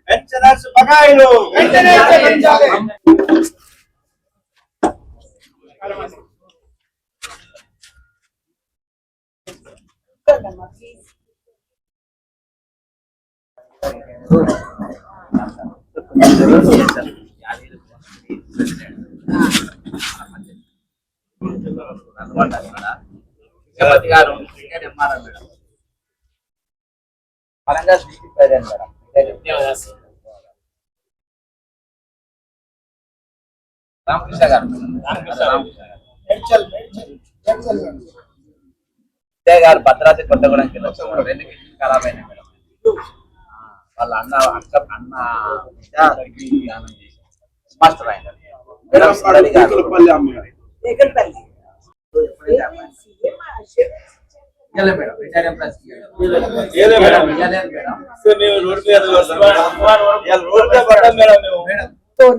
Pensioners బకాయిలు వెంటనే చెల్లించాలి. గారు మేడం పరంగా రామకృష్ణ గారు విజయ్ గారు భద్రాద్రి కొత్తగూడెం కింద 2 కిడ్నీలు ఖరాబ్ అయినాయి మేడం. వాళ్ళ అన్న ధ్యానం చేసి మాస్టర్ ఆయన మేడం సరళి గారు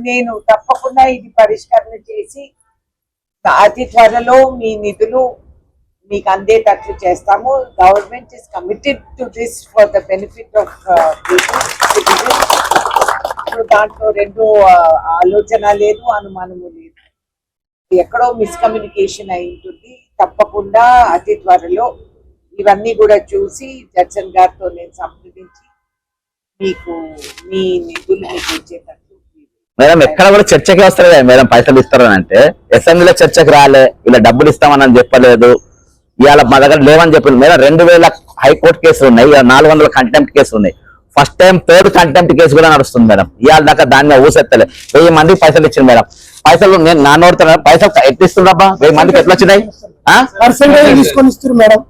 నేను తప్పకుండా ఇది పరిష్కరణ చేసి అతి త్వరలో మీ నిధులు మీకు అందేటట్లు చేస్తాము. Government is committed to this for the benefit of citizens. ఇప్పుడు దాంట్లో రెండు ఆలోచన లేదు, అనుమానము లేదు. ఎక్కడో మిస్కమ్యూనికేషన్ అయి ఉంటుంది. తప్పకుండా అతి త్వరలో ఇవన్నీ కూడా చూసి జడ్సన్ గారితో నేను సంప్రదించి మీకు మీ నిధులు మీకు ఇచ్చేటట్టు. మేడం ఎక్కడ కూడా చర్చకి వస్తారు కదా మేడం, పైసలు ఇస్తారని అంటే అసెంబ్లీలో చర్చకు రాలే, ఇలా డబ్బులు ఇస్తామని చెప్పలేదు, ఇవాళ మా దగ్గర లేవని చెప్పింది మేడం. 2000 హైకోర్టు కేసులు ఉన్నాయి, 400 కంటెంప్ట్ కేసులు ఉన్నాయి. First time 3rd contempt case కూడా నడుస్తుంది మేడం. ఇవాళ దాకా దాన్ని ఊసెత్తలే. 1000 మందికి పైసలు ఇచ్చింది మేడం. పైసలు నేను నా నోడుతున్నా, పైసలు ఎట్టిస్తుండబ్బా? 1000 మందికి ఎట్లా వచ్చినాయి? తీసుకొని ఇస్తారు మేడం.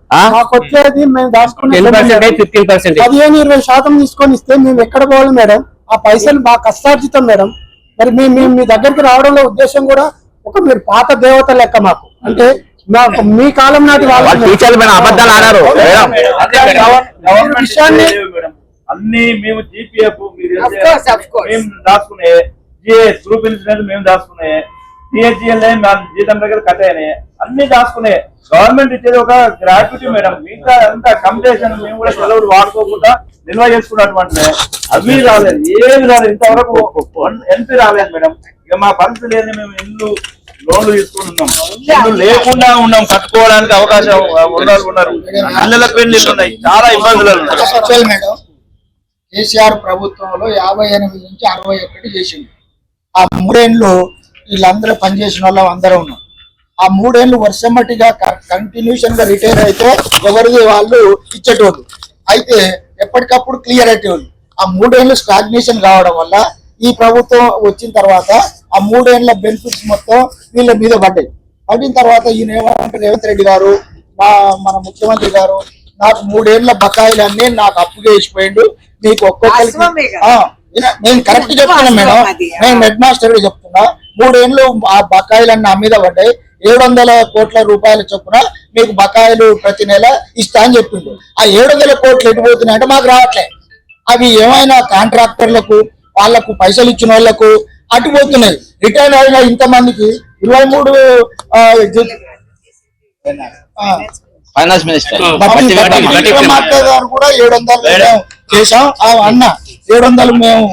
వచ్చేది మేము దాచుకునే 15-20% తీసుకొని ఇస్తే మేము ఎక్కడ పోవాలి మేడం? ఆ పైసలు బాగా కష్టార్జితం మేడం. మరి మీ దగ్గరికి రావడంలో ఉద్దేశం కూడా ఒక మీరు పాత దేవత లెక్క మాకు. అంటే మీ కాలం నాటి విషయాన్ని అన్ని మేము జీపీఎఫ్ మేము దాచుకునే, జిఎస్ గ్రూప్ ఇన్సూరెన్స్ మేము దాచుకునే, టిహెచ్ఎల్ జీతం దగ్గర కట్ అయినాయి, అన్ని దాచుకునే. గవర్నమెంట్ ఇచ్చేది ఒక గ్రాట్యుటీ మేడం. మిగతా అంతా కంప్లీషన్ మేము కూడా సెలవులు వాడుకోకుండా నిల్వ చేసుకున్నటువంటి అవి రాలేదు, ఏమి రాలేదు. ఇంతవరకు ఎంపీ రాలేదు మేడం. ఇక మా పరిస్థితి లేదు. మేము ఇల్లు లోన్లు తీసుకుంటున్నాం, ఇల్లు లేకుండా ఉన్నాం, కట్టుకోవడానికి అవకాశం ఉన్నారు. పిల్లల పెళ్లిళ్ళు ఉన్నాయి, చాలా ఇబ్బందులు ఉన్నాయి. కేసీఆర్ ప్రభుత్వంలో 58 నుంచి 61 చేసింది. ఆ 3 ఏళ్ళు వీళ్ళందరూ పనిచేసిన వాళ్ళు అందరూ ఉన్నారు. ఆ 3 ఏళ్ళు వర్షమట్టిగా కంటిన్యూషన్ గా రిటైర్ అయితే ఎవరిది వాళ్ళు ఇచ్చేటోళ్ళు, అయితే ఎప్పటికప్పుడు క్లియర్ అయ్యేవాళ్ళు. ఆ 3 ఏళ్ళు స్టాగ్నేషన్ కావడం వల్ల ఈ ప్రభుత్వం వచ్చిన తర్వాత ఆ 3 ఏళ్ల బెనిఫిట్స్ మొత్తం వీళ్ళ మీద పడ్డాయి. పడిన తర్వాత ఈయన ఏమంటారు, రేవంత్ రెడ్డి గారు మన ముఖ్యమంత్రి గారు నాకు 3 ఏళ్ల బకాయిలన్నీ నాకు అప్పుగా వేసిపోయిండు, మీకు ఒక్కొక్కరికి నేను కరెక్ట్ చెప్తున్నా మేడం, నేను హెడ్ మాస్టర్ చెప్తున్నా. 3 ఏళ్ళు ఆ బకాయిలన్నీ నా మీద పడ్డాయి. 700 కోట్ల రూపాయల చొప్పున మీకు బకాయిలు ప్రతి నెల ఇస్తా అని చెప్పిండు. ఆ 700 కోట్లు ఎటుపోతున్నాయి అంటే మాకు రావట్లే. అవి ఏమైనా కాంట్రాక్టర్లకు వాళ్లకు పైసలు ఇచ్చిన వాళ్ళకు అటుపోతున్నాయి. రిటైర్ అయిన ఇంతమందికి 23 ఫైనాన్స్ మినిస్టర్ గారు కూడా 700 చేసాం. అన్న 700 మేము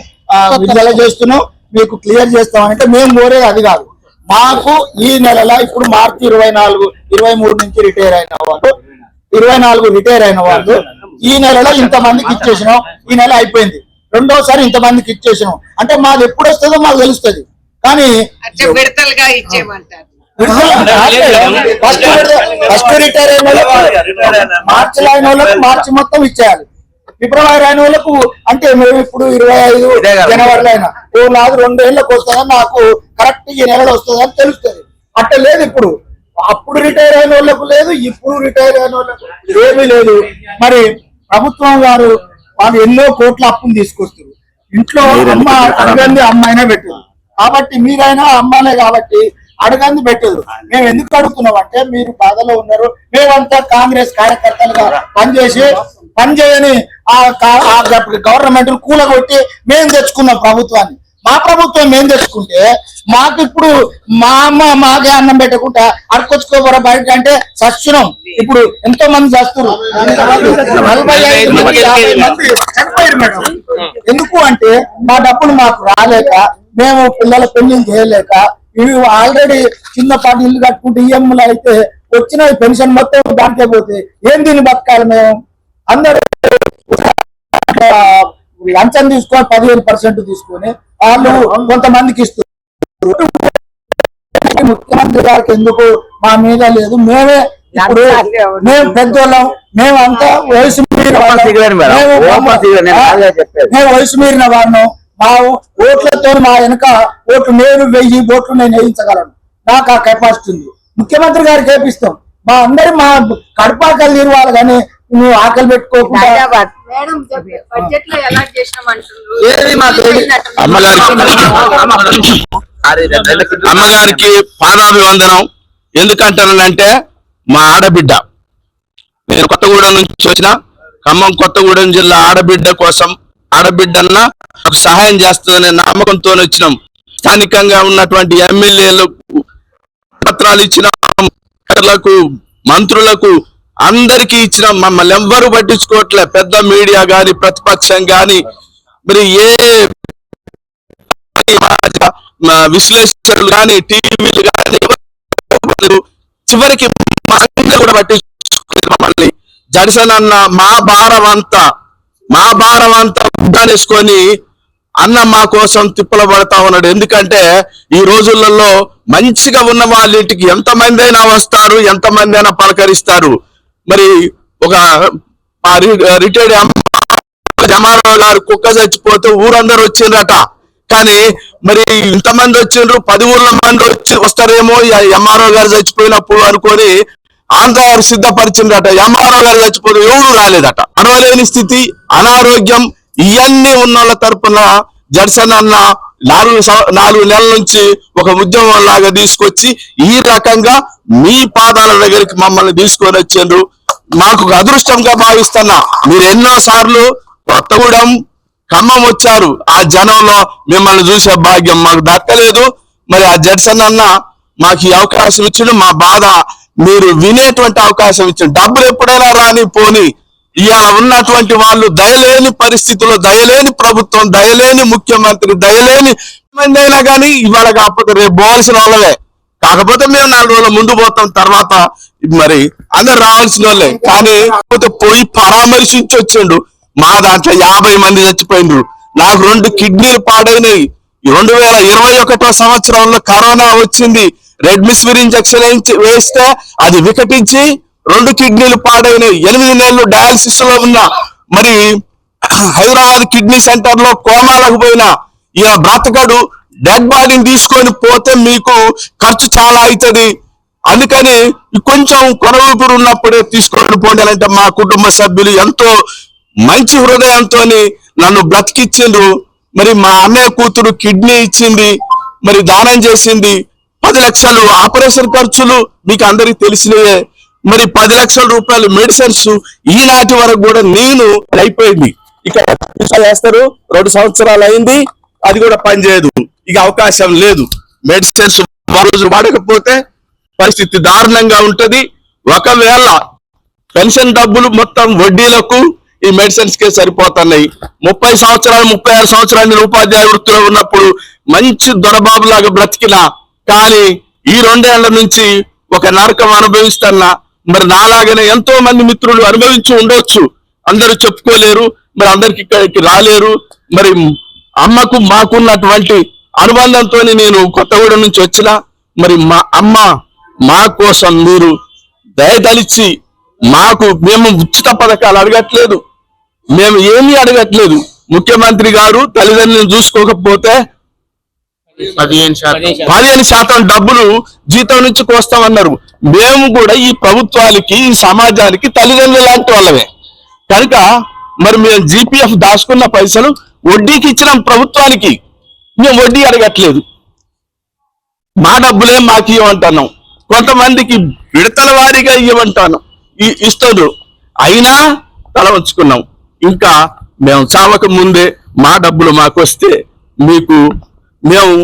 విడుదల చేస్తున్నాం, మీకు క్లియర్ చేస్తామంటే మేము కోరేది అది కాదు. మాకు ఈ నెలలో ఇప్పుడు మార్చి 23 నుంచి రిటైర్ అయిన వాళ్ళు 24 రిటైర్ అయిన వాళ్ళు ఈ నెలలో ఇంతమందికి ఇచ్చేసినాం. ఈ నెల అయిపోయింది, రెండోసారి ఇంతమందికి ఇచ్చేసినాం అంటే మాది ఎప్పుడు వస్తుందో మాకు తెలుస్తుంది. కానీ ఫస్ట్ రిటైర్ అయిన మార్చిలో అయిన వాళ్ళకు మార్చి మొత్తం ఇచ్చేయాలి. ఫిబ్రవరి అయిన వాళ్ళకు అంటే మేము ఇప్పుడు 25 జనవరిలో అయినా నాది 2 ఏళ్ళకి వస్తుందని నాకు కరెక్ట్ ఈ నెలలో వస్తుందని తెలుస్తుంది. అట్ట లేదు ఇప్పుడు. అప్పుడు రిటైర్ అయిన వాళ్ళకు లేదు, ఇప్పుడు రిటైర్ అయిన వాళ్ళకు ఏమీ లేదు. మరి ప్రభుత్వం వారు వాళ్ళు ఎన్నో కోట్ల అప్పును తీసుకొస్తారు. ఇంట్లో అమ్మ అడగంది అమ్మాయినే పెట్టదు కాబట్టి మీరైనా అమ్మానే కాబట్టి అడగంది పెట్టదు. మేము ఎందుకు అడుగుతున్నాం అంటే మీరు బాధలో ఉన్నారు. మేమంతా కాంగ్రెస్ కార్యకర్తలుగా పనిచేయని ఆ గవర్నమెంట్ కూలగొట్టి మేము తెచ్చుకున్నాం ప్రభుత్వాన్ని. మా ప్రభుత్వం ఏం తెచ్చుకుంటే మాకు ఇప్పుడు మా అమ్మ మాకే అన్నం పెట్టకుండా అడుకొచ్చుకోబోరా బయట అంటే సస్తున్నాం. ఇప్పుడు ఎంతో మంది చేస్తున్నారు, 45 మంది 50 మంది చనిపోయారు మేడం. ఎందుకు అంటే మా డబ్బులు మాకు రాలేక, మేము పిల్లల పెళ్లి చేయలేక, ఇవి ఆల్రెడీ చిన్నపాటి ఇల్లు కట్టుకుంటే ఈఎంలు అయితే వచ్చిన పెన్షన్ మొత్తం దానికే పోతే ఏం దీన్ని బతకాలి మేము? అందరూ లంచం తీసుకొని 15% తీసుకొని వాళ్ళు కొంతమందికి ఇస్తారు. ముఖ్యమంత్రి గారికి ఎందుకు మా మీద లేదు? మేమే ఇప్పుడు మేము పెద్దోళ్ళం, మేమంతా వయసు మీరిన వాళ్ళం. మా ఓట్లతో మా వెనక ఓట్లు నేను 1000 ఓట్లు నేను వేయించగలను, నాకు ఆ కెపాసిటీ ఉంది. ముఖ్యమంత్రి గారికి వేపిస్తాం. మా అందరి మా కడపాకలు తీరవాలి కానీ నువ్వు ఆకలి పెట్టుకోకుండా. అమ్మగారికి పాదాభివందనం. ఎందుకంటానంటే మా ఆడబిడ్డ, నేను కొత్తగూడెం నుంచి వచ్చిన ఖమ్మం కొత్తగూడెం జిల్లా ఆడబిడ్డ కోసం, ఆడబిడ్డన్నా సహాయం చేస్తుందనే నమ్మకంతో వచ్చినాం. స్థానికంగా ఉన్నటువంటి ఎమ్మెల్యేలకు పత్రాలు ఇచ్చిన, మంత్రులకు అందరికీ ఇచ్చిన, మమ్మల్ని ఎవ్వరూ పట్టించుకోవట్లే. పెద్ద మీడియా గాని ప్రతిపక్షం గాని మరి ఏ విశ్లేషకులు కానీ టీవీలు కానీ చివరికి కూడా పట్టించుకోలేదు మమ్మల్ని. జడ్సన్ అన్న మా భారం అంతా వేసుకొని అన్న మా కోసం తిప్పలు పడతా ఉన్నాడు. ఎందుకంటే ఈ రోజులలో మంచిగా ఉన్న వాళ్ళ ఇంటికి ఎంతమంది అయినా వస్తారు, ఎంతమంది అయినా పలకరిస్తారు. మరి ఒక రిటైర్డ్ జమారావు గారు కుక్క చచ్చిపోతే ఊరందరూ వచ్చిండ్రట. కానీ మరి ఇంతమంది వచ్చిండ్రు, 10 ఊర్ల మంది వస్తారేమో ఎంఆర్ఓ గారు చచ్చిపోయినప్పుడు అనుకొని ఆంధ్ర గారు సిద్ధపరిచిందట. ఎంఆర్ఓ గారు చచ్చిపోతే ఎవరు రాలేదట. అడవలేని స్థితి, అనారోగ్యం ఇవన్నీ ఉన్న వాళ్ళ తరపున జడ్సన్ అన్న 4 నెలల నుంచి ఒక ఉద్యమం లాగా తీసుకొచ్చి ఈ రకంగా మీ పాదాల దగ్గరికి మమ్మల్ని తీసుకొని వచ్చిండ్రు. మాకు అదృష్టంగా భావిస్తున్నా. మీరు ఎన్నో సార్లు కొత్తగూడెం ఖమ్మం వచ్చారు, ఆ జనంలో మిమ్మల్ని చూసే భాగ్యం మాకు దక్కలేదు. మరి ఆ జడ్సన్ అన్న మాకు ఈ అవకాశం ఇచ్చిండు. మా బాధ మీరు వినేటువంటి అవకాశం ఇచ్చిండు. డబ్బులు ఎప్పుడైనా రాని పోని, ఇక ఉన్నటువంటి వాళ్ళు దయలేని పరిస్థితుల్లో, దయలేని ప్రభుత్వం, దయలేని ముఖ్యమంత్రి, దయలేని మంది అయినా కానీ ఇవాళ కాకపోతే రేపు పోవాల్సిన వాళ్ళవే. కాకపోతే మేము 4 రోజుల ముందు పోతాం, తర్వాత మరి అందరు రావాల్సిన వాళ్ళే. కానీ కాకపోతే పోయి పరామర్శించి వచ్చిండు. మా దాంట్లో 50 మంది చచ్చిపోయిండ్రు. నాకు 2 కిడ్నీలు పాడైనాయి. 2021 సంవత్సరంలో కరోనా వచ్చింది. రెడ్మిస్విర్ ఇంజక్షన్ వేస్తే అది వికటించి 2 కిడ్నీలు పాడైనాయి. 8 నెలలు డయాలసిస్ లో ఉన్నా. మరి హైదరాబాద్ కిడ్నీ సెంటర్ లో కోమాలకు పోయినా. ఇక బ్రతకడు. డెడ్ బాడీని తీసుకొని పోతే మీకు ఖర్చు చాలా అవుతుంది. అందుకని కొంచెం కొనవూపిరి ఉన్నప్పుడే తీసుకొని పోండి అంటే మా కుటుంబ సభ్యులు ఎంతో మంచి హృదయంతో నన్ను బ్రతికిచ్చిండ్రు. మరి మా అన్నయ్య కూతురు కిడ్నీ ఇచ్చింది, మరి దానం చేసింది. 10 లక్షలు ఆపరేషన్ ఖర్చులు మీకు అందరికి తెలిసినయే. మరి 10 లక్షల రూపాయలు మెడిసిన్స్ ఈనాటి వరకు కూడా నేను అయిపోయింది. ఇక చేస్తారు, 2 సంవత్సరాలు అయింది, అది కూడా పనిచేయదు. ఇక అవకాశం లేదు. మెడిసిన్స్ రోజు వాడకపోతే పరిస్థితి దారుణంగా ఉంటది. ఒకవేళ పెన్షన్ డబ్బులు మొత్తం వడ్డీలకు ఈ మెడిసిన్స్ కే సరిపోతున్నాయి. 30 సంవత్సరాలు 36 సంవత్సరాలు నేను ఉపాధ్యాయ వృత్తిలో ఉన్నప్పుడు మంచి దొరబాబు లాగా బ్రతికినా. కానీ ఈ 2 ఏళ్ల నుంచి ఒక నరకం అనుభవిస్తున్నా. మరి నాలాగనే ఎంతో మంది మిత్రులు అనుభవించి ఉండొచ్చు, అందరూ చెప్పుకోలేరు, మరి అందరికి ఇక్కడికి రాలేరు. మరి అమ్మకు మాకున్నటువంటి అనుబంధంతో నేను కొత్తగూడెం నుంచి వచ్చిన. మరి మా అమ్మ మా కోసం మీరు దయతలిచి మేము ఉచిత పథకాలు అడగట్లేదు, మేము ఏమీ అడగట్లేదు. ముఖ్యమంత్రి గారు తల్లిదండ్రులను చూసుకోకపోతే 15% డబ్బులు జీతం నుంచి కోస్తామన్నారు. మేము కూడా ఈ ప్రభుత్వానికి, ఈ సమాజానికి తల్లిదండ్రులు లాంటి వాళ్ళమే కనుక మరి మేము జీపీఎఫ్ దాచుకున్న పైసలు వడ్డీకి ఇచ్చినాం ప్రభుత్వానికి. మేము వడ్డీ అడగట్లేదు, మా డబ్బులే మాకు ఇవ్వమంటున్నాం. కొంతమందికి విడతల వారీగా ఇవ్వమంటాను, ఇస్తారు. అయినా తల వంచుకున్నాం. ఇంకా మేము చావక ముందే మా డబ్బులు మాకు వస్తే మీకు మేము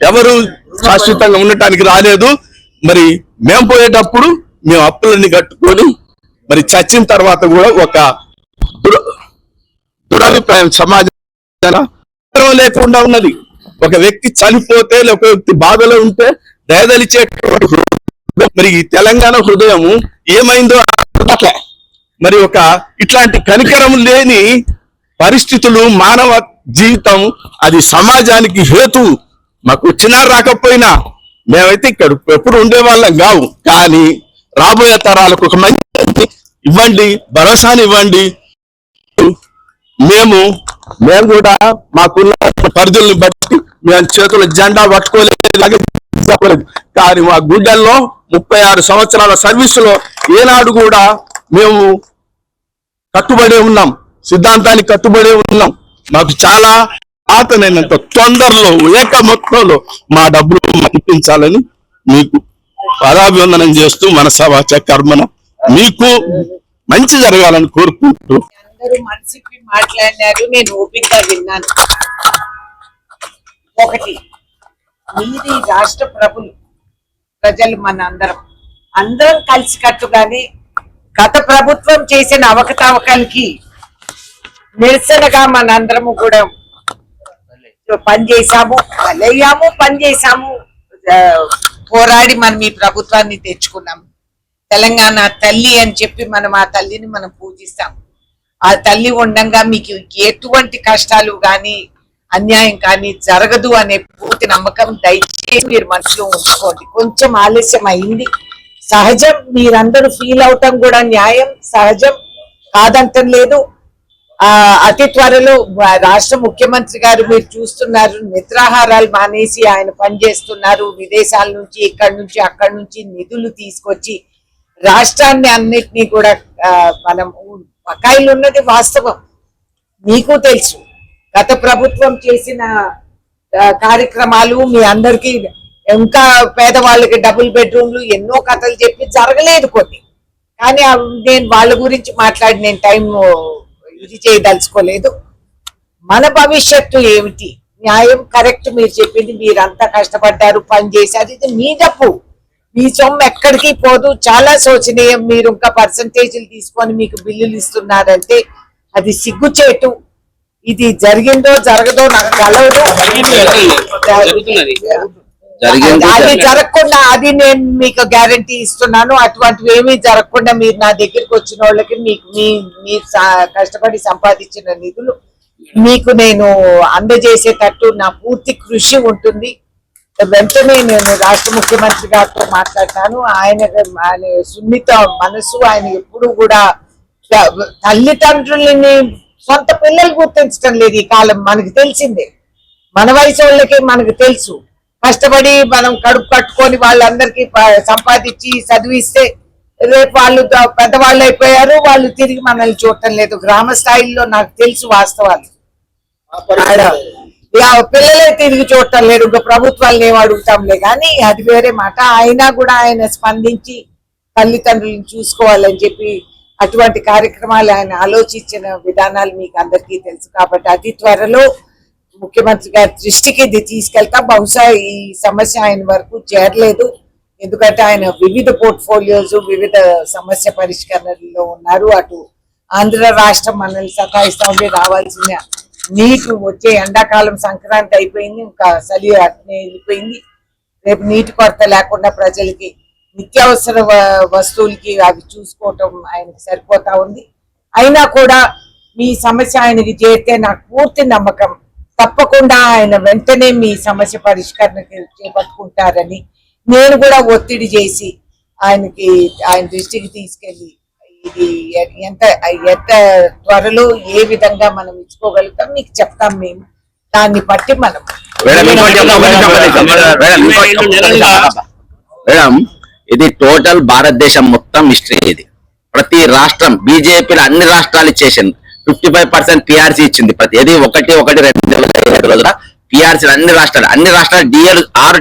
ఎవరు శాశ్వతంగా ఉండటానికి రాలేదు. మరి మేము పోయేటప్పుడు మేము అప్పులన్నీ కట్టుకొని మరి చచ్చిన తర్వాత కూడా ఒక దురభిప్రాయం సమాజం లేకుండా ఉన్నది. ఒక వ్యక్తి చనిపోతే ఒక వ్యక్తి బాధలో ఉంటే దయదలిచేటువంటి మరి ఈ తెలంగాణ హృదయము ఏమైందో అట్లా మరి ఒక ఇట్లాంటి కనికరం లేని పరిస్థితులు మానవ జీవితం అది సమాజానికి హేతు. మాకు వచ్చినా రాకపోయినా మేమైతే ఇక్కడ ఎప్పుడు ఉండేవాళ్ళం కావు. కానీ రాబోయే తరాలకు ఒక మంచి ఇవ్వండి, భరోసాని ఇవ్వండి. మేము కూడా మాకున్న పరిధుల్ని బట్టి మేము చేతుల జెండా పట్టుకోలేదు. కానీ మా గుడ్డల్లో 36 సంవత్సరాల సర్వీసులో ఏనాడు కూడా మేము కట్టుబడి ఉన్నాం, సిద్ధాంతానికి కట్టుబడి ఉన్నాం. మాకు చాలా ఆతనైనంత తొందరలో ఏక మొత్తంలో మా డబ్బులు ఇప్పించాలని మీకు పదాభివందనం చేస్తూ మనసా వాచ కర్మన మీకు మంచి జరగాలని కోరుకుంటూ అందరూ మనసుకి మాట్లాడినారు, నేను ఓపికగా విన్నాను. ఒకటి, మీది రాష్ట్ర ప్రజలు మన అందరం కలిసికట్టుగానే గత ప్రభుత్వం చేసిన అవకతవకలకి నిరసనగా మనందరము కూడా పనిచేసాము, పోరాడి మనం ఈ ప్రభుత్వాన్ని తెచ్చుకున్నాం. తెలంగాణ తల్లి అని చెప్పి మనం ఆ తల్లిని మనం పూజిస్తాం. ఆ తల్లి ఉండంగా మీకు ఎటువంటి కష్టాలు కానీ అన్యాయం కానీ జరగదు అనే పూర్తి నమ్మకం దయచేసి మీరు మనసులో ఉంచుకోండి. కొంచెం ఆలస్యం అయింది, సహజం. మీరందరూ ఫీల్ అవటం కూడా న్యాయం, సహజం, కాదంటం లేదు. అతి త్వరలో రాష్ట్ర ముఖ్యమంత్రి గారు మీరు చూస్తున్నారు, నిద్రాహారాలు మానేసి ఆయన పనిచేస్తున్నారు. విదేశాల నుంచి, ఇక్కడి నుంచి, అక్కడి నుంచి నిధులు తీసుకొచ్చి రాష్ట్రాన్ని అన్నిటినీ కూడా మనం బకాయిలు ఉన్నది వాస్తవం, మీకు తెలుసు. గత ప్రభుత్వం చేసిన కార్యక్రమాలు మీ అందరికీ, ఇంకా పేదవాళ్ళకి డబుల్ బెడ్రూమ్లు ఎన్నో కథలు చెప్పి జరగలేదు కొన్ని. కానీ నేను వాళ్ళ గురించి మాట్లాడి నేను టైం ఇది చేయదలుచుకోలేదు. మన భవిష్యత్తు ఏమిటి, న్యాయం, కరెక్ట్. మీరు చెప్పింది, మీరంతా కష్టపడ్డారు, పని చేశారు, ఇది మీ డబ్బు, మీ సొమ్ము ఎక్కడికి పోదు. చాలా శోచనీయం. మీరు ఇంకా పర్సంటేజీలు తీసుకొని మీకు బిల్లులు ఇస్తున్నారంటే అది సిగ్గుచేటు. ఇది జరిగిందో జరగదో నాకు తెలవదు. అది జరగకుండా అది నేను మీకు గ్యారంటీ ఇస్తున్నాను. అటువంటివి ఏమీ జరగకుండా మీరు నా దగ్గరికి వచ్చిన వాళ్ళకి మీరు కష్టపడి సంపాదించిన నిధులు మీకు నేను అందజేసేటట్టు నా పూర్తి కృషి ఉంటుంది. వెంటనే నేను రాష్ట్ర ముఖ్యమంత్రి గారితో మాట్లాడతాను. ఆయన సున్నిత మనసు, ఆయన ఎప్పుడు కూడా తల్లిదండ్రులని సొంత పిల్లలు గుర్తించడం లేదు ఈ కాలం. మనకు తెలిసిందే, మన వయసు వాళ్ళకి మనకు తెలుసు. కష్టపడి మనం కడుపు కట్టుకొని వాళ్ళందరికీ సంపాదించి చదివిస్తే రేపు వాళ్ళు పెద్దవాళ్ళు అయిపోయారు, వాళ్ళు తిరిగి మనల్ని చూడటం లేదు. గ్రామ స్థాయిలో నాకు తెలుసు వాస్తవాలు. పిల్లలే తిరిగి చూడటం లేదు. ఇంకా ప్రభుత్వాలను ఏం అడుగుతాంలే కానీ అది వేరే మాట. అయినా కూడా ఆయన స్పందించి తల్లిదండ్రులను చూసుకోవాలని చెప్పి అటువంటి కార్యక్రమాలు ఆయన ఆలోచించిన విధానాలు మీకు అందరికీ తెలుసు. కాబట్టి అతి త్వరలో ముఖ్యమంత్రి గారి దృష్టికి ఇది తీసుకెళ్తా. బహుశా ఈ సమస్య ఆయన వరకు చేరలేదు, ఎందుకంటే ఆయన వివిధ పోర్ట్ఫోలియోస్, వివిధ సమస్య పరిష్కరణలో ఉన్నారు. అటు ఆంధ్ర రాష్ట్రం మనల్ని సతాయిస్తా ఉండి రావాల్సిన నీటి వచ్చే ఎండాకాలం సంక్రాంతి అయిపోయింది, ఇంకా చలి అట్నే వెళ్ళిపోయింది. రేపు నీటి కొరత లేకుండా ప్రజలకి నిత్యావసర వస్తువులకి అవి చూసుకోవటం ఆయనకి సరిపోతా ఉంది. అయినా కూడా మీ సమస్య ఆయనకి చేరితే నాకు పూర్తి నమ్మకం తప్పకుండా ఆయన వెంటనే మీ సమస్య పరిష్కరణకి చేపట్టుకుంటారని నేను కూడా ఒత్తిడి చేసి ఆయన దృష్టికి తీసుకెళ్లి ఇది ఎంత త్వరలో ఏ విధంగా మనం ఇచ్చుకోగలుగుతాం మీకు చెప్తాం. మేము దాన్ని బట్టి మనం మేడం ఇది టోటల్ భారతదేశం మొత్తం హిస్టరీ. ఇది ప్రతి రాష్ట్రం బీజేపీలో అన్ని రాష్ట్రాలు ఇచ్చేసింది. 55% పిఆర్సీ ఇచ్చింది. ప్రతి ఏది 1-1-2017 రోజున పిఆర్సీ అన్ని రాష్ట్రాలు డిఎల్ 6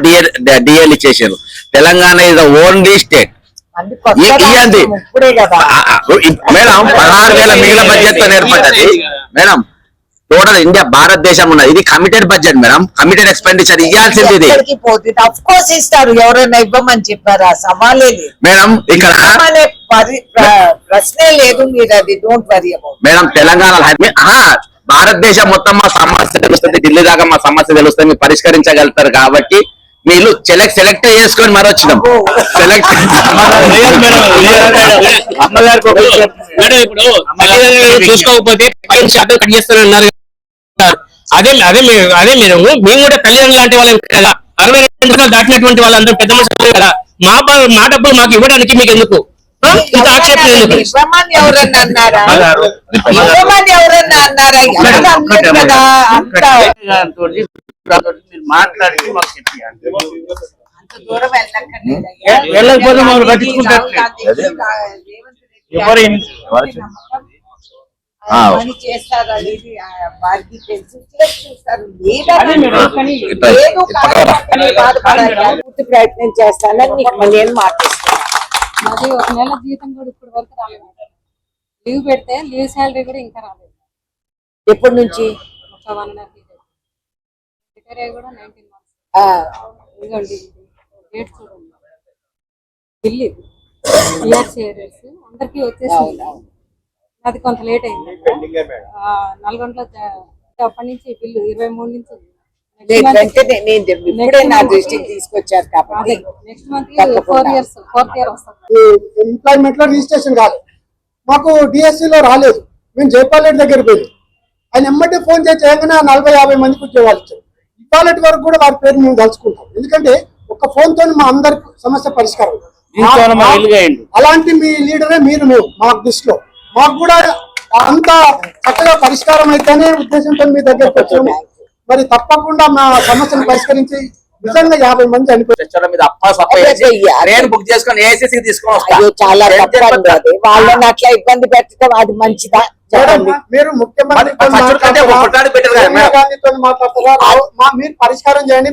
డిఎల్ ఇచ్చేసారు. Telangana is the only state. Madam 16,000 మిగిలిన బడ్జెట్ తో ఏర్పడ్డది. మేడం టోటల్ ఇండియా భారతదేశం ఉన్నది. ఇది committed budget madam, committed expenditure ఇవ్వాల్సింది ఇది ఎక్కడికి పోతుంది? అఫ్ కోర్స్ ఇస్తారు, ఎవరైనా ఇవ్వమని చెప్పారా? సవాలే లేదు, మేడం. ఇక్కడ ఇవ్వమనే ప్రశ్నే లేదు. మీరు అది don't worry about. Madam Telangana భారతదేశం మొత్తం మా సమస్య తెలుస్తుంది, ఢిల్లీ దాకా మా సమస్య తెలుస్తుంది, మీరు పరిష్కరించగలుగుతారు కాబట్టి మీరు సెలెక్ట్ చేసుకొని మరి వచ్చినాం. సెలెక్ట్ మేడం ఇప్పుడు చూసుకోకపోతే 5% కట్ చేస్తారన్నారు. అదే అదే మీరు మేము కూడా తల్లిదండ్రులు లాంటి వాళ్ళం కదా, 62 దాటినటువంటి వాళ్ళందరూ పెద్ద మనుషులు కదా, మా డబ్బులు మాకు ఇవ్వడానికి మీకు ఎందుకు ఇంత ఆక్షేపణ ఎందుకు? ఇవ్వమని ఎవరన్నా అన్నారా? ఇవ్వమని ఎవరన్నా అన్నారా? ఎవరు అనలేదు కదా. మీరు మాట్లాడి మాకు చెప్పి అంత దూరం వెళ్ళక్కర్లేదయ్యా. వెళ్ళకపోతే మమ్మల్ని పట్టించుకుంటారు. ఎవరు పని చేస్తారు అనేది వారికి తెలుసు, చూస్తారు. పూర్తి ప్రయత్నం చేస్తానని నీకు నేను మాట్లాడుతున్నాను. అది ఒక నెల జీతం కూడా ఇప్పుడు వరకు రాలేదు. లీవ్ పెడితే లీవ్ శాలరీ కూడా ఇంకా రాలేదు. ఎప్పటి నుంచి? ఒక 1.5 years. రిటైర్ అయ్యి కూడా 19 months. ఇదిగోండి డేట్ చూడండి, బిల్లు ఇయర్స్ అందరికీ వచ్చేసింది. అది కొంత లేట్ అయింది. నల్గొండలో అప్పటి నుంచి బిల్లు 23 నుంచి ఉంది. ఇప్పుడే నా దృష్టికి తీసుకొచ్చారు కాబట్టి next month 4 years 4th year వస్తుంది. ఎంప్లాయ్మెంట్ లో రిజిస్ట్రేషన్ కాదు, మాకు డిఎస్సి లో రాలేదు. మేము జైపాల్ రెడ్డి దగ్గర పోయింది, ఆయన ఎమ్మటే ఫోన్ చేసి చేయగానే 40-50 మందికి ఉద్యోగాలు ఇచ్చారు. ఇవాళటి వరకు కూడా వారి పేరు మేము తలుచుకుంటాం, ఎందుకంటే ఒక ఫోన్ తో మా అందరి సమస్య పరిష్కారం. అలాంటి మీ లీడరే మీరు. మేము మా దృష్టిలో మాకు కూడా అంత చక్కగా పరిష్కారం అయితేనే ఉద్దేశంతో మీ దగ్గరకు వచ్చాము. మరి తప్పకుండా మా సమస్యను పరిష్కరించి నిజంగా 50 మంది చనిపోయారు. మీద ట్రైన్ బుక్ చేసుకొని ఏఐసీసీ తీసుకొని వస్తా. చాలా తప్పండి అది. వాళ్ళని అట్లా ఇబ్బంది పెట్టడం అది మంచిదా? మీరు ముఖ్యమంత్రి మీరు పరిష్కారం చేయండి.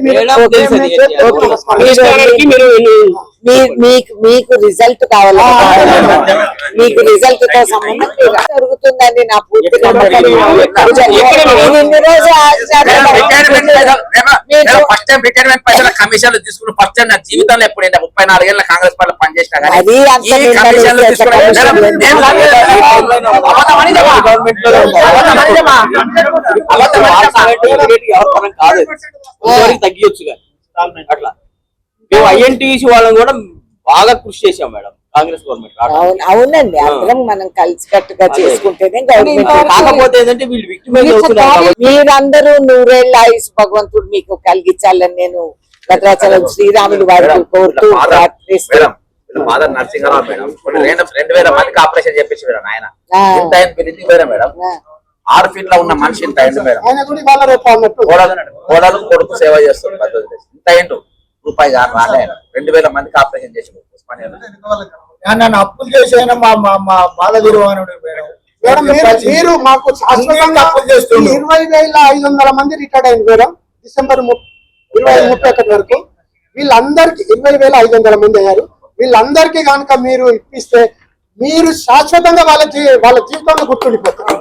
మీకు రిజల్ట్ కావాలి, మీకు రిజల్ట్ తో సంబంధం జరుగుతుందని నా పూర్తి నమ్మకం. ఇన్ని రోజు ఫస్ట్ టైం రిటైర్మెంట్ పైసల కమిషన్లు తీసుకుని ఫస్ట్ టైం నా జీవితంలో ఎప్పుడు 34 ఏళ్ళ కాంగ్రెస్ పార్టీ పనిచేసినా కానీ అది తగ్గియొచ్చుగా అట్లా. మేము ఐఎన్టీసీ వాళ్ళని కూడా బాగా కృషి చేసాం మేడం కాంగ్రెస్ గవర్నమెంట్. అవునండి, అందరం మనం కలిసికట్టుగా చేసుకుంటేనే గవర్నమెంట్. కాకపోతే ఏంటంటే వీళ్ళు విక్టిమైజ్ అవుతున్నారు. మీరందరూ 100 ఏళ్ల ఆయుష్ భగవంతుడు మీకు కలిగించాలని నేను భద్రాచలం శ్రీరాములు వారికి కోరుతూ ప్రార్థిస్తున్నాను. ఫాదర్ నరసింహారావు మేడం 2000 మందికి ఆపరేషన్ చేపించి మేడం ఆయన ఇంత పిలిచి మేడం 6 feet లో ఉన్న మనిషి ఇంత అయింది మేడం. కోడలు కొడుకు సేవ చేస్తుంది పద్ధతి ఇంత అయిండు. రూపాయి రాలే 2000 మందికి ఆపరేషన్ చేసి నన్ను అప్పులు చేసిన మా బాల నిర్వహణుడు మేడం. మీరు మాకు శాశ్వతంగా అప్పులు చేస్తుంది. 20,500 మంది రిటైర్డ్ అయింది మేడం డిసెంబర్ 2031 వరకు. వీళ్ళందరికీ 20,500 మంది అయ్యారు. వీళ్ళందరికీ కనుక మీరు ఇప్పిస్తే మీరు శాశ్వతంగా వాళ్ళ జీవితంలో గుర్తుండిపోతారు.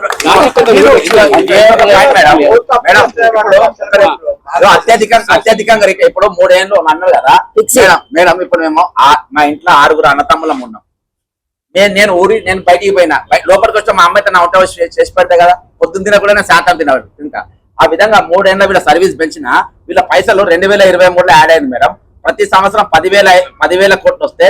అత్యధికంగా ఇప్పుడు 3 ఏళ్ళు అన్నారు కదా మేడం. ఇప్పుడు మేము మా ఇంట్లో 6 అన్నతమ్ములం ఉన్నాం. నేను బయటికి పోయినా లోపలికి వచ్చి మా అమ్మాయితో నా వంట చేసి పెడతా కదా, పొద్దున్న తిన కూడా నేను శాతం తింటా. ఆ విధంగా 3 ఏళ్ళ వీళ్ళ సర్వీస్ పెంచిన వీళ్ళ పైసలు 2023లో యాడ్ అయింది మేడం. ప్రతి సంవత్సరం 10,000 కోట్లు వస్తే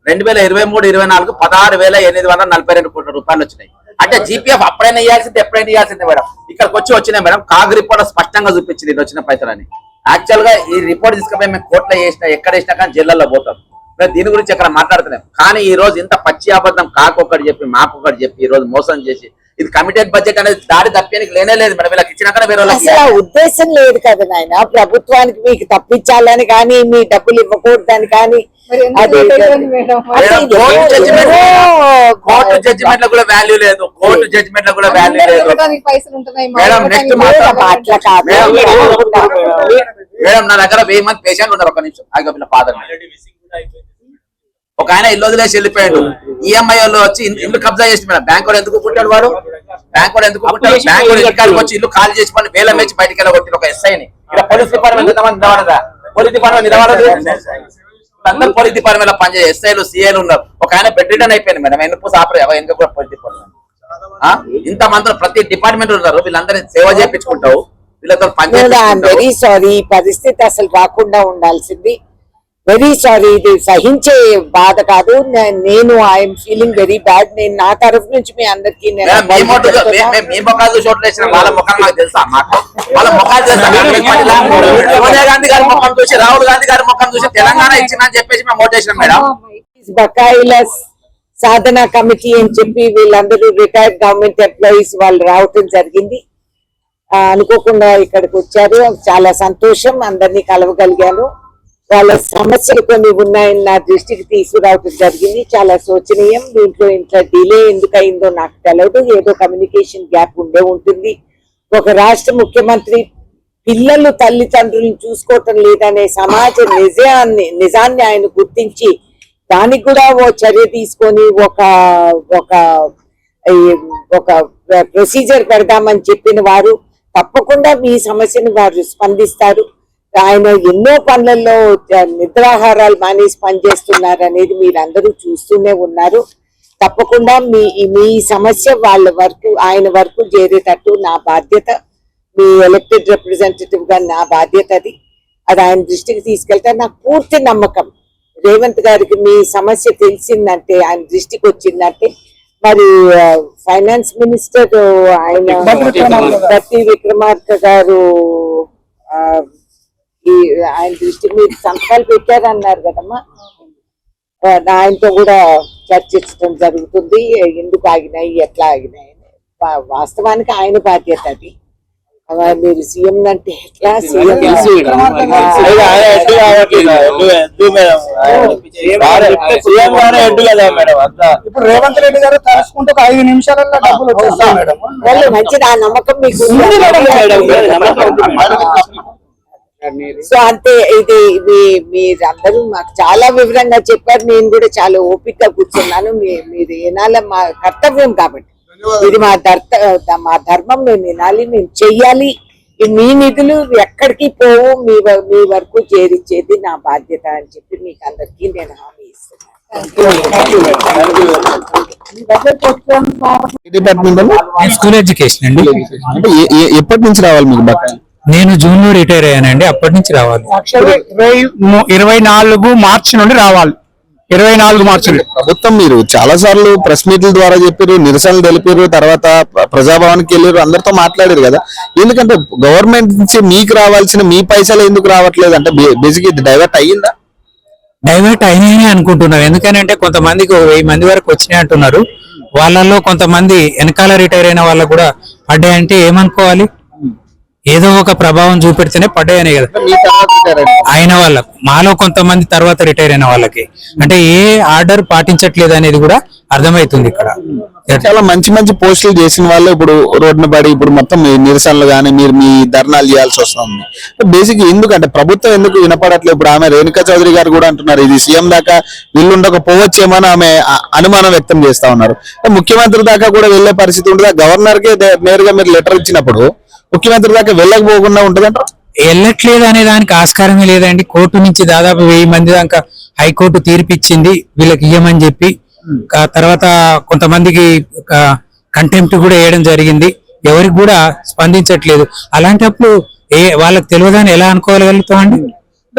2023-24 16,842 కోట్ల రూపాయలు వచ్చినాయి. అంటే జీపీఎఫ్ అప్పుడైనా ఇవ్వాల్సింది ఎప్పుడైనా ఇవ్వాల్సిందే మేడం. ఇక్కడికి వచ్చినాయి మేడం. కాగ్ రిపోర్ట్ స్పష్టంగా చూపించింది ఇది వచ్చిన పైసలని. యాక్చువల్ గా ఈ రిపోర్ట్ తీసుకుపోయి మేము కోర్టులో వేసినా ఎక్కడ వేసినా కానీ జైల్లో పోతాం. మేము దీని గురించి ఎక్కడ మాట్లాడుతున్నాం. కానీ ఈ రోజు ఇంత పచ్చి అబద్ధం కాకొకటి చెప్పి మాకొకటి చెప్పి ఈ రోజు మోసం చేసి ఇది కమిటెడ్ బడ్జెట్ అనేది దారి తప్పేనికి లేనే లేదు మేడం. వీళ్ళకి ఇచ్చినాకనే వేరే వాళ్ళకి ఉద్దేశం లేదు కదా నాయన. ప్రభుత్వానికి మీకు తప్పించాలని కానీ మీ డబ్బులు ఇవ్వకూడదని కానీ కోర్టు జడ్జిమెంట్ లో కూడా వాల్యూ లేదు. కోర్టు జడ్జిమెంట్ లో కూడా వాల్యూ లేదు మేడం. నెక్స్ట్ మేడం నా దగ్గర 1000 మంది పేషెంట్ ఉన్నారు. ఒక నిమిషం ఫాదర్ ఒక ఆయన ఇల్లు వదిలేసి వెళ్ళిపోయాడు. ఈఎంఐ వాళ్ళు వచ్చి ఇల్లు కబ్జా చేసి మేడం. బ్యాంక్ వాడు ఎందుకు పుట్టాడు? వాడు బ్యాంక్ వాడు ఎందుకు పుట్టాడు? బ్యాంక్ వాడు ఇంటికాడికి వచ్చి ఇల్లు ఖాళీ చేసి పని వేల మేచి బయటికి వెళ్ళగొట్టిన ఒక ఎస్ఐని. ఇలా పోలీస్ డిపార్ట్మెంట్ ఎంతమంది నిలబడదా? పోలీస్ డిపార్ట్మెంట్ నిలబడదు. అందరు పోలీస్ డిపార్ట్మెంట్ లో పనిచేసే ఎస్ఐలు సిఐలు ఉన్నారు. ఒక ఆయన బెడ్ రిటర్న్ అయిపోయింది మేడం. ఎన్నికో సాపరే ఇంకా కూడా పోలీస్ డిపార్ట్మెంట్. ఇంత మంది ప్రతి డిపార్ట్మెంట్ ఉన్నారు. వీళ్ళందరినీ సేవ చేయించుకుంటావు, వీళ్ళతో పనిచేయాలి. వెరీ సారీ, ఈ పరిస్థితి అసలు రాకుండా ఉండాల్సింది. వెరీ సారీ, ఇది సహించే బాధ కాదు. నేను ఐఎమ్ ఫీలింగ్ వెరీ బ్యాడ్. నేను నా తరఫు నుంచి మీ అందరికి మీ ముఖాలు చోట్ల వేసిన వాళ్ళ ముఖాలు నాకు తెలుసా? వాళ్ళ ముఖాలు తెలుసా? సోనియా గాంధీ గారి ముఖం చూసి, రాహుల్ గాంధీ గారి ముఖం చూసి తెలంగాణ ఇచ్చిన అని చెప్పేసి మేము ఓట్ చేసినాం మేడం. బకాయిల సాధన కమిటీ అని చెప్పి వీళ్ళందరూ రిటైర్డ్ గవర్నమెంట్ ఎంప్లాయీస్ వాళ్ళు రావటం జరిగింది. అనుకోకుండా ఇక్కడికి వచ్చారు. చాలా సంతోషం. అందరినీ కలవగలిగాను. వాళ్ళ సమస్యలు కొన్ని ఉన్నాయని నా దృష్టికి తీసుకురావటం జరిగింది. చాలా శోచనీయం. దీంట్లో ఇంట్లో డిలే ఎందుకు అయిందో నాకు తెలియదు. ఏదో కమ్యూనికేషన్ గ్యాప్ ఉండే ఉంటుంది. ఒక రాష్ట్ర ముఖ్యమంత్రి పిల్లలు తల్లిదండ్రులను చూసుకోవటం లేదనే సమాజ నిజాన్ని ఆయన గుర్తించి దానికి కూడా ఓ చర్య తీసుకొని ఒక ప్రొసీజర్ పెడదామని చెప్పిన వారు తప్పకుండా మీ సమస్యను వారు స్పందిస్తారు. ఆయన ఎన్నో పనులలో నిద్రాహారాలు మానేసి పనిచేస్తున్నారు అనేది మీరందరూ చూస్తూనే ఉన్నారు. తప్పకుండా మీ సమస్య వాళ్ళ వరకు ఆయన వరకు చేరేటట్టు నా బాధ్యత, మీ ఎలక్టెడ్ రిప్రజెంటేటివ్ గా నా బాధ్యత అది ఆయన దృష్టికి తీసుకెళ్తే నాకు పూర్తి నమ్మకం. రేవంత్ గారికి మీ సమస్య తెలిసిందంటే, ఆయన దృష్టికి వచ్చిందంటే, మరి ఫైనాన్స్ మినిస్టర్ ఆయన బట్టి విక్రమార్క గారు ఆయన దృష్టికి మీరు సంతకాలు పెట్టారన్నారు కదమ్మా. ఆయనతో కూడా చర్చించడం జరుగుతుంది. ఎందుకు ఆగినాయి, ఎట్లా ఆగినాయి. వాస్తవానికి ఆయన బాధ్యత అది. మీరు సీఎం అంటే ఎట్లా? ఇప్పుడు రేవంత్ రెడ్డి గారు తలుచుకుంటే ఒక 5 నిమిషాలలో డబ్బులు వచ్చేస్తాయి మేడం. మంచిది, ఆ నమ్మకం మీకు. సో అంతే. ఇది మీరందరూ మాకు చాలా వివరంగా చెప్పారు. నేను కూడా చాలా ఓపికగా కూర్చున్నాను. మీరు వినాల మా కర్తవ్యం కాబట్టి, ఇది మా ధర్మం. మేము వినాలి, మేము చెయ్యాలి. మీ నిధులు ఎక్కడికి పోవు, మీ వరకు చేరిచ్చేది నా బాధ్యత అని చెప్పి మీకు అందరికీ నేను హామీ ఇస్తున్నాను. స్కూల్ ఎడ్యుకేషన్ అండి. అంటే ఎప్పటి నుంచి రావాలి మీకు బకాయి? నేను జూన్ లో రిటైర్ అయ్యానండి. అప్పటి నుంచి రావాలి. 24 మార్చి నుండి రావాలి. 24 మార్చి. ప్రభుత్వం మీరు చాలా సార్లు ప్రెస్ మీట్ల ద్వారా చెప్పారు, నిరసనలు తెలిపారు, తర్వాత ప్రజాభవన్కి వెళ్ళారు, అందరితో మాట్లాడారు కదా. ఎందుకంటే గవర్నమెంట్ నుంచి మీకు రావాల్సిన మీ పైసలు ఎందుకు రావట్లేదు? అంటే బేసిక్ ఇది డైవర్ట్ అయ్యిందా? డైవర్ట్ అయినాయని అనుకుంటున్నారు. ఎందుకంటే కొంతమందికి 1000 మంది వరకు వచ్చినాయి అంటున్నారు. వాళ్ళల్లో కొంతమంది వెనకాల రిటైర్ అయిన వాళ్ళకు కూడా పడ్డాయంటే ఏమనుకోవాలి? ఏదో ఒక ప్రభావం చూపెడితేనే పడ్డాయనే కదా. అయిన వాళ్ళకు, మాలో కొంతమంది తర్వాత రిటైర్ అయిన వాళ్ళకి అంటే ఏ ఆర్డర్ పాటించట్లేదు అనేది కూడా అర్థమవుతుంది ఇక్కడ. చాలా మంచి మంచి పోస్టులు చేసిన వాళ్ళు ఇప్పుడు రోడ్డున పడి ఇప్పుడు మొత్తం నిరసనలు కానీ మీరు మీ ధర్నాలు చేయాల్సి వస్తుంది. బేసిక్ ఎందుకంటే ప్రభుత్వం ఎందుకు వినపడట్లేదు? ఇప్పుడు ఆమె రేణుకా చౌదరి గారు కూడా అంటున్నారు ఇది సీఎం దాకా వీళ్ళు ఉండకపోవచ్చేమని ఆమె అనుమానం వ్యక్తం చేస్తా ఉన్నారు. ముఖ్యమంత్రి దాకా కూడా వెళ్లే పరిస్థితి ఉంటుంది. గవర్నర్ కి నేరుగా మీరు లెటర్ ఇచ్చినప్పుడు ముఖ్యమంత్రి దాకా వెళ్ళకపోకుండా ఉంటుందంట. వెళ్ళట్లేదు అనే దానికి ఆస్కారమే లేదండి. కోర్టు నుంచి దాదాపు 1000 మంది దాకా హైకోర్టు తీర్పిచ్చింది వీళ్ళకి ఇయ్యమని చెప్పి. తర్వాత కొంతమందికి కంటెంప్ట్ కూడా వేయడం జరిగింది. ఎవరికి కూడా స్పందించట్లేదు. అలాంటప్పుడు వాళ్ళకి తెలియదని ఎలా అనుకోగలుగుతామండి?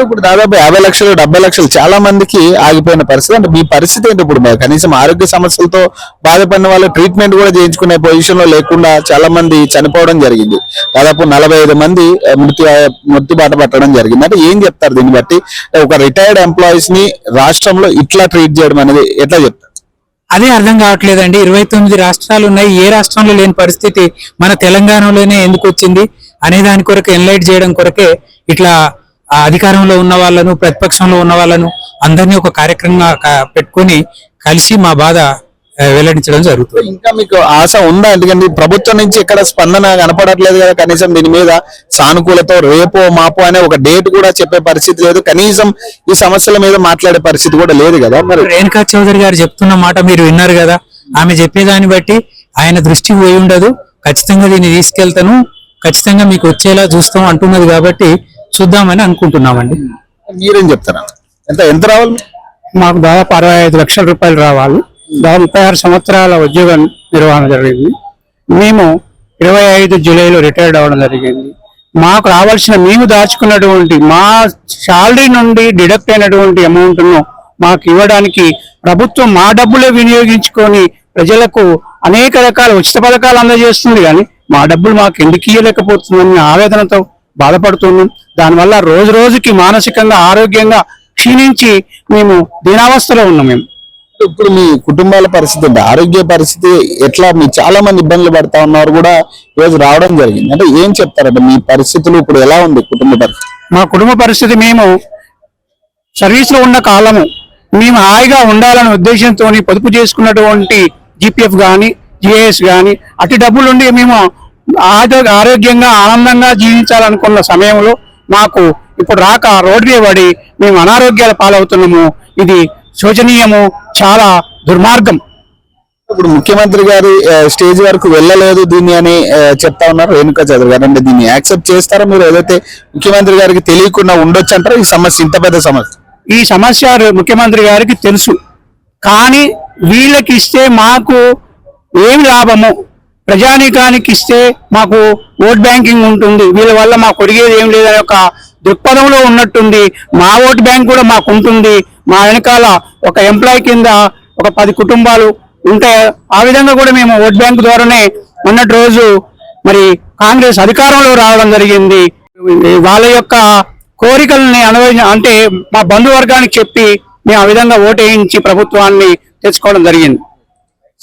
ఇప్పుడు దాదాపు 50 లక్షలు 70 లక్షలు చాలా మందికి ఆగిపోయిన పరిస్థితి. అంటే మీ పరిస్థితి ఏంటి? ఇప్పుడు కనీసం ఆరోగ్య సమస్యలతో బాధపడిన వాళ్ళు ట్రీట్మెంట్ కూడా చేయించుకునే పొజిషన్ లో లేకుండా చాలా మంది చనిపోవడం జరిగింది. దాదాపు 45 మంది మృతి బాట పట్టడం జరిగింది. అంటే ఏం చెప్తారు దీన్ని బట్టి? ఒక రిటైర్డ్ ఎంప్లాయీస్ ని రాష్ట్రంలో ఇట్లా ట్రీట్ చేయడం అనేది ఎట్లా చెప్తారు? అదే అర్థం కావట్లేదండి. 29 రాష్ట్రాలు ఉన్నాయి. ఏ రాష్ట్రంలో లేని పరిస్థితి మన తెలంగాణలోనే ఎందుకు వచ్చింది అనే దాని కొరకు ఎన్లైట్ చేయడం కొరకే ఇట్లా అధికారంలో ఉన్న వాళ్ళను, ప్రతిపక్షంలో ఉన్న వాళ్ళను అందరినీ ఒక కార్యక్రమంగా పెట్టుకొని కలిసి మా బాధ వెల్లడించడం జరుగుతుంది. ఇంకా మీకు ఆశ ఉందా? ఎందుకంటే ప్రభుత్వం నుంచి ఇక్కడ స్పందన కనపడట్లేదు కదా, కనీసం దీని మీద సానుకూలతో రేపో మాపో అనే ఒక డేట్ కూడా చెప్పే పరిస్థితి లేదు, కనీసం ఈ సమస్యల మీద మాట్లాడే పరిస్థితి కూడా లేదు కదా. మరి రేణుకా చౌదరి గారు చెప్తున్న మాట మీరు విన్నారు కదా, ఆమె చెప్పేదాన్ని బట్టి ఆయన దృష్టి పోయి ఉండదు. ఖచ్చితంగా దీన్ని తీసుకెళ్తాను, ఖచ్చితంగా మీకు వచ్చేలా చూస్తాం అంటున్నది కాబట్టి చూద్దామని అనుకుంటున్నామండి. మీరేం చెప్తారా? ఎంత రావాలి? మాకు దాదాపు 65 లక్షల రూపాయలు రావాలి. దాదాపు 36 సంవత్సరాల ఉద్యోగ నిర్వహణ జరిగింది. మేము 25 జూలైలో రిటైర్డ్ అవ్వడం జరిగింది. మాకు రావాల్సిన మేము దాచుకున్నటువంటి మా శాలరీ నుండి డిడక్ట్ అయినటువంటి అమౌంట్ను మాకు ఇవ్వడానికి ప్రభుత్వం మా డబ్బులే వినియోగించుకొని ప్రజలకు అనేక రకాల ఉచిత పథకాలు అందజేస్తుంది, కానీ మా డబ్బులు మాకు ఎందుకు ఇవ్వలేకపోతుందని ఆవేదనతో బాధపడుతున్నాం. దానివల్ల రోజు రోజుకి మానసికంగా ఆరోగ్యంగా క్షీణించి మేము దీనావస్థలో ఉన్నాం. మేము ఇప్పుడు మీ కుటుంబాల పరిస్థితి అంటే ఆరోగ్య పరిస్థితి ఎట్లా? మీ చాలా మంది ఇబ్బందులు పడతా ఉన్నారు కూడా ఈరోజు రావడం జరిగింది. అంటే ఏం చెప్తారంటే మీ పరిస్థితులు ఇప్పుడు ఎలా ఉంది కుటుంబ పరిస్థితి? మా కుటుంబ పరిస్థితి, మేము సర్వీస్ లో ఉన్న కాలము మేము హాయిగా ఉండాలనే ఉద్దేశంతో పొదుపు చేసుకున్నటువంటి జీపీఎఫ్ కానీ జిఏఎస్ కానీ అటు డబ్బులుండి మేము ఆరోగ్యంగా ఆనందంగా జీవించాలనుకున్న సమయంలో మాకు ఇప్పుడు రాక రోడ్డు మీద పడి మేము అనారోగ్యాల పాలవుతున్నాము. ఇది శోచనీయము, చాలా దుర్మార్గం. ఇప్పుడు ముఖ్యమంత్రి గారి స్టేజ్ వరకు వెళ్ళలేదు దీన్ని అని చెప్తా ఉన్నారు రేణుకా చౌదరి గారు. అంటే దీన్ని యాక్సెప్ట్ చేస్తారా మీరు? ఏదైతే ముఖ్యమంత్రి గారికి తెలియకుండా ఉండొచ్చు అంటారా ఈ సమస్య, ఇంత పెద్ద సమస్య? ఈ సమస్య ముఖ్యమంత్రి గారికి తెలుసు, కానీ వీళ్ళకి ఇస్తే మాకు ఏం లాభము? ప్రజానీకానికి ఇస్తే మాకు ఓట్ బ్యాంకింగ్ ఉంటుంది, వీళ్ళ వల్ల మాకు ఒరిగేది ఏం లేదనే ఒక దృక్పథంలో ఉన్నట్టుంది. మా ఓట్ బ్యాంక్ కూడా మాకు ఉంటుంది. మా వెనకాల ఒక ఎంప్లాయ్ కింద ఒక 10 కుటుంబాలు ఉంటాయి. ఆ విధంగా కూడా మేము ఓట్ బ్యాంక్ ద్వారానే మొన్నటి రోజు మరి కాంగ్రెస్ అధికారంలో రావడం జరిగింది. వాళ్ళ యొక్క కోరికల్ని అంటే మా బంధువర్గానికి చెప్పి మేము ఆ విధంగా ఓటు వేయించి ప్రభుత్వాన్ని తెచ్చుకోవడం జరిగింది.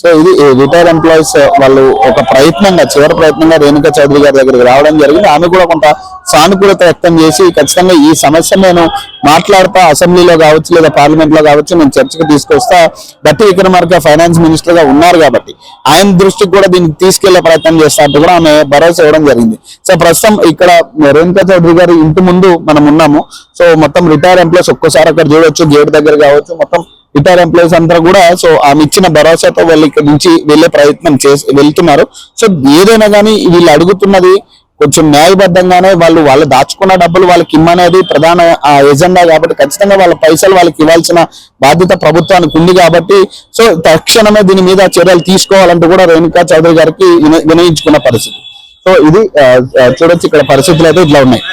సో ఇది రిటైర్ ఎంప్లాయీస్ వాళ్ళు ఒక ప్రయత్నంగా, చివరి ప్రయత్నంగా రేణుకా చౌదరి గారి దగ్గరికి రావడం జరిగింది. ఆమె కూడా కొంత సానుకూలత వ్యక్తం చేసి ఖచ్చితంగా ఈ సమస్య నేను మాట్లాడతా, అసెంబ్లీలో కావచ్చు లేదా పార్లమెంట్ లో కావచ్చు నేను చర్చకు తీసుకొస్తా. బట్టి విక్రమార్క ఫైనాన్స్ మినిస్టర్ గా ఉన్నారు కాబట్టి ఆయన దృష్టికి కూడా దీన్ని తీసుకెళ్లే ప్రయత్నం చేస్తా అంటూ కూడా ఆమె భరోసా ఇవ్వడం జరిగింది. సో ప్రస్తుతం ఇక్కడ రేణుకా చౌదరి గారి ఇంటి ముందు మనం ఉన్నాము. సో మొత్తం రిటైర్ ఎంప్లాయీస్ ఒక్కసారి అక్కడ చూడొచ్చు, గేట్ దగ్గర కావచ్చు, మొత్తం రిటైర్ ఎంప్లాయీస్ అంతా కూడా సో ఆమె ఇచ్చిన భరోసాతో వాళ్ళు ఇక్కడ నుంచి వెళ్లే ప్రయత్నం వెళ్తున్నారు. సో ఏదైనా కానీ వీళ్ళు అడుగుతున్నది కొంచెం న్యాయబద్ధంగానే, వాళ్ళు దాచుకున్న డబ్బులు వాళ్ళకి ఇమ్మనేది ప్రధాన ఎజెండా కాబట్టి ఖచ్చితంగా వాళ్ళ పైసలు వాళ్ళకి ఇవ్వాల్సిన బాధ్యత ప్రభుత్వానికి ఉంది కాబట్టి సో తక్షణమే దీని మీద చర్యలు తీసుకోవాలంటూ కూడా రేణుకా చౌదరి గారికి వినయించుకున్న పరిస్థితి. సో ఇది చూడొచ్చు, ఇక్కడ పరిస్థితులు అయితే ఇట్లా ఉన్నాయి.